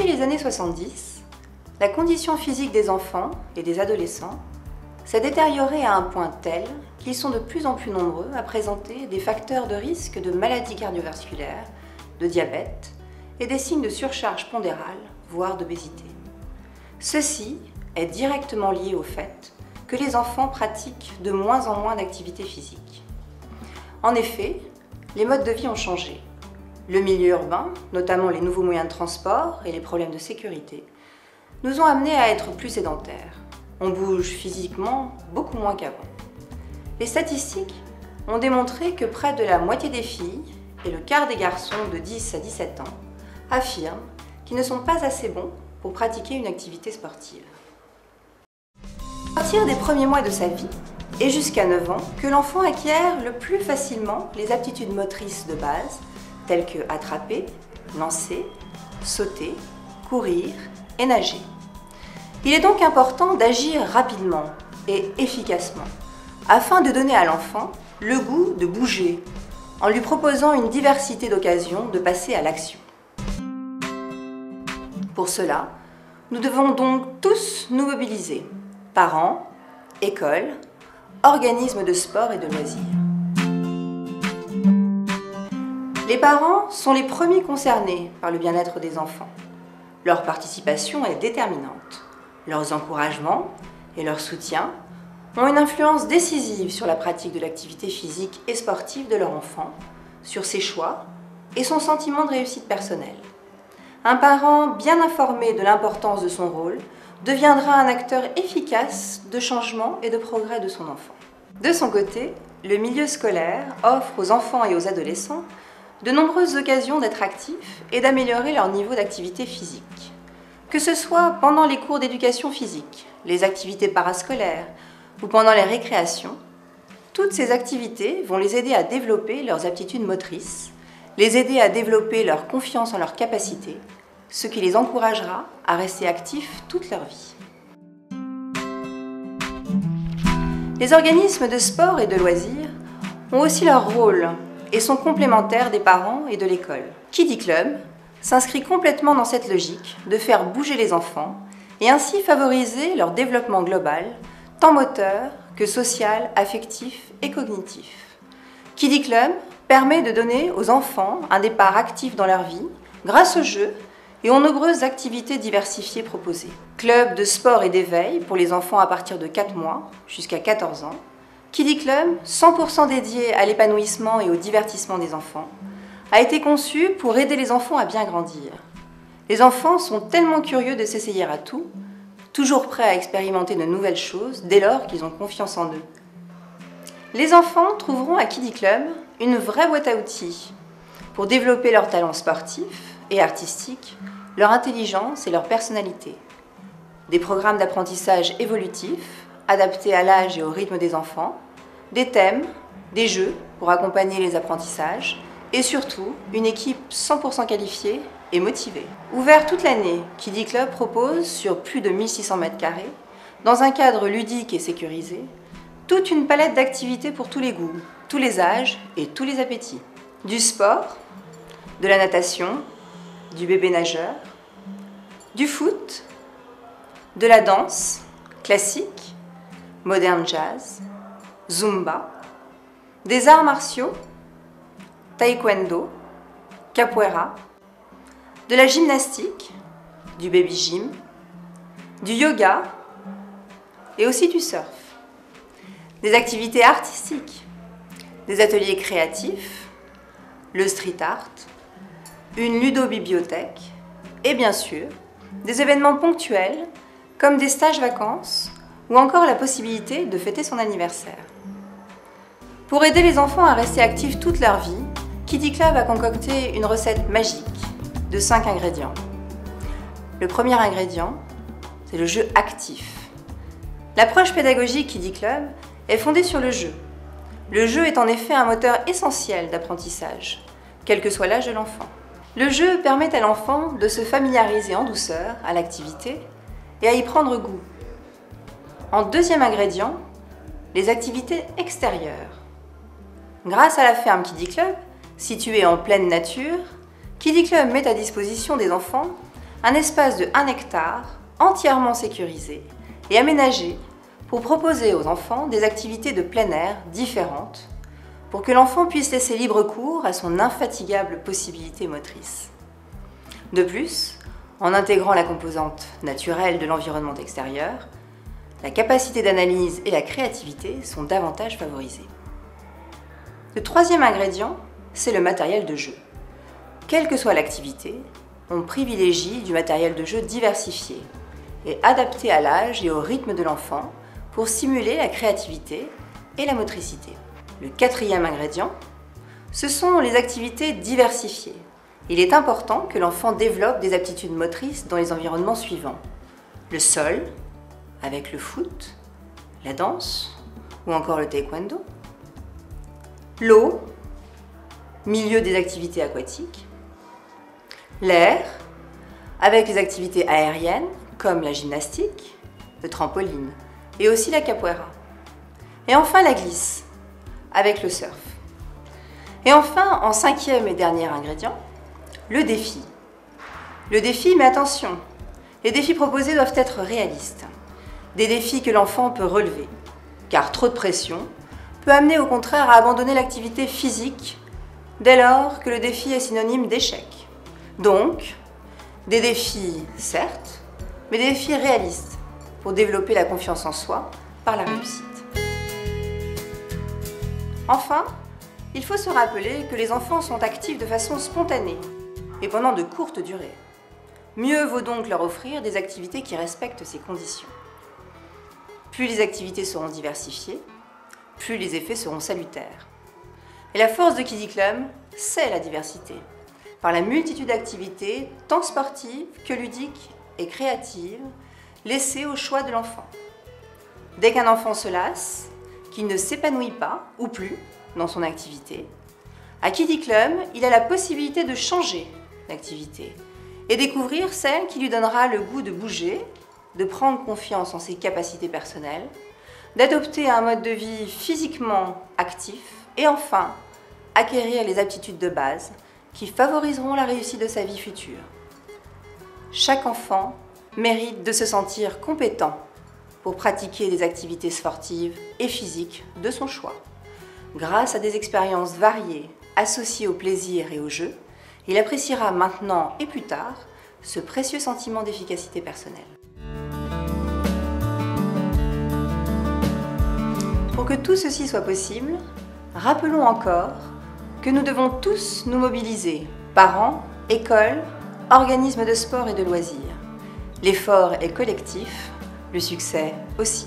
Depuis les années 70, la condition physique des enfants et des adolescents s'est détériorée à un point tel qu'ils sont de plus en plus nombreux à présenter des facteurs de risque de maladies cardiovasculaires, de diabète et des signes de surcharge pondérale, voire d'obésité. Ceci est directement lié au fait que les enfants pratiquent de moins en moins d'activité physique. En effet, les modes de vie ont changé. Le milieu urbain, notamment les nouveaux moyens de transport et les problèmes de sécurité, nous ont amenés à être plus sédentaires. On bouge physiquement beaucoup moins qu'avant. Les statistiques ont démontré que près de la moitié des filles et le quart des garçons de 10 à 17 ans affirment qu'ils ne sont pas assez bons pour pratiquer une activité sportive. À partir des premiers mois de sa vie et jusqu'à 9 ans, que l'enfant acquiert le plus facilement les aptitudes motrices de base, telles que attraper, lancer, sauter, courir et nager. Il est donc important d'agir rapidement et efficacement afin de donner à l'enfant le goût de bouger en lui proposant une diversité d'occasions de passer à l'action. Pour cela, nous devons donc tous nous mobiliser, parents, écoles, organismes de sport et de loisirs. Les parents sont les premiers concernés par le bien-être des enfants. Leur participation est déterminante. Leurs encouragements et leur soutien ont une influence décisive sur la pratique de l'activité physique et sportive de leur enfant, sur ses choix et son sentiment de réussite personnelle. Un parent bien informé de l'importance de son rôle deviendra un acteur efficace de changement et de progrès de son enfant. De son côté, le milieu scolaire offre aux enfants et aux adolescents de nombreuses occasions d'être actifs et d'améliorer leur niveau d'activité physique. Que ce soit pendant les cours d'éducation physique, les activités parascolaires ou pendant les récréations, toutes ces activités vont les aider à développer leurs aptitudes motrices, les aider à développer leur confiance en leurs capacités, ce qui les encouragera à rester actifs toute leur vie. Les organismes de sport et de loisirs ont aussi leur rôle et sont complémentaires des parents et de l'école. Qui dit club s'inscrit complètement dans cette logique de faire bouger les enfants et ainsi favoriser leur développement global, tant moteur que social, affectif et cognitif. Qui dit club permet de donner aux enfants un départ actif dans leur vie grâce au jeu et aux nombreuses activités diversifiées proposées. Club de sport et d'éveil pour les enfants à partir de 4 mois jusqu'à 14 ans. Qui dit club 100% dédié à l'épanouissement et au divertissement des enfants, a été conçu pour aider les enfants à bien grandir. Les enfants sont tellement curieux de s'essayer à tout, toujours prêts à expérimenter de nouvelles choses dès lors qu'ils ont confiance en eux. Les enfants trouveront à Kiddy Club une vraie boîte à outils pour développer leurs talents sportifs et artistiques, leur intelligence et leur personnalité. Des programmes d'apprentissage évolutifs, adaptés à l'âge et au rythme des enfants, des thèmes, des jeux pour accompagner les apprentissages, et surtout, une équipe 100% qualifiée et motivée. Ouvert toute l'année, Kiddy Club propose, sur plus de 1600 m², dans un cadre ludique et sécurisé, toute une palette d'activités pour tous les goûts, tous les âges et tous les appétits. Du sport, de la natation, du bébé nageur, du foot, de la danse, classique, moderne jazz, zumba, des arts martiaux, taekwondo, capoeira, de la gymnastique, du baby gym, du yoga et aussi du surf. Des activités artistiques, des ateliers créatifs, le street art, une ludobibliothèque et bien sûr des événements ponctuels comme des stages vacances ou encore la possibilité de fêter son anniversaire. Pour aider les enfants à rester actifs toute leur vie, Kiddy Club a concocté une recette magique de 5 ingrédients. Le premier ingrédient, c'est le jeu actif. L'approche pédagogique Kiddy Club est fondée sur le jeu. Le jeu est en effet un moteur essentiel d'apprentissage, quel que soit l'âge de l'enfant. Le jeu permet à l'enfant de se familiariser en douceur à l'activité et à y prendre goût. En deuxième ingrédient, les activités extérieures. Grâce à la ferme Kiddy Club, située en pleine nature, Kiddy Club met à disposition des enfants un espace de 1 hectare entièrement sécurisé et aménagé pour proposer aux enfants des activités de plein air différentes pour que l'enfant puisse laisser libre cours à son infatigable possibilité motrice. De plus, en intégrant la composante naturelle de l'environnement extérieur, la capacité d'analyse et la créativité sont davantage favorisées. Le troisième ingrédient, c'est le matériel de jeu. Quelle que soit l'activité, on privilégie du matériel de jeu diversifié et adapté à l'âge et au rythme de l'enfant pour stimuler la créativité et la motricité. Le quatrième ingrédient, ce sont les activités diversifiées. Il est important que l'enfant développe des aptitudes motrices dans les environnements suivants. Le sol, avec le foot, la danse ou encore le taekwondo. L'eau, milieu des activités aquatiques. L'air, avec les activités aériennes comme la gymnastique, le trampoline et aussi la capoeira. Et enfin la glisse, avec le surf. Et enfin, en cinquième et dernier ingrédient, le défi. Le défi, mais attention, les défis proposés doivent être réalistes. Des défis que l'enfant peut relever, car trop de pression peut amener au contraire à abandonner l'activité physique dès lors que le défi est synonyme d'échec. Donc, des défis certes, mais des défis réalistes pour développer la confiance en soi par la réussite. Enfin, il faut se rappeler que les enfants sont actifs de façon spontanée et pendant de courtes durées. Mieux vaut donc leur offrir des activités qui respectent ces conditions. Plus les activités seront diversifiées, plus les effets seront salutaires. Et la force de Kiddy Club, c'est la diversité, par la multitude d'activités, tant sportives que ludiques et créatives, laissées au choix de l'enfant. Dès qu'un enfant se lasse, qu'il ne s'épanouit pas, ou plus, dans son activité, à Kiddy Club, il a la possibilité de changer d'activité et découvrir celle qui lui donnera le goût de bouger, de prendre confiance en ses capacités personnelles, d'adopter un mode de vie physiquement actif et enfin, acquérir les aptitudes de base qui favoriseront la réussite de sa vie future. Chaque enfant mérite de se sentir compétent pour pratiquer des activités sportives et physiques de son choix. Grâce à des expériences variées associées au plaisir et au jeu, il appréciera maintenant et plus tard ce précieux sentiment d'efficacité personnelle. Pour que tout ceci soit possible, rappelons encore que nous devons tous nous mobiliser, parents, écoles, organismes de sport et de loisirs. L'effort est collectif, le succès aussi.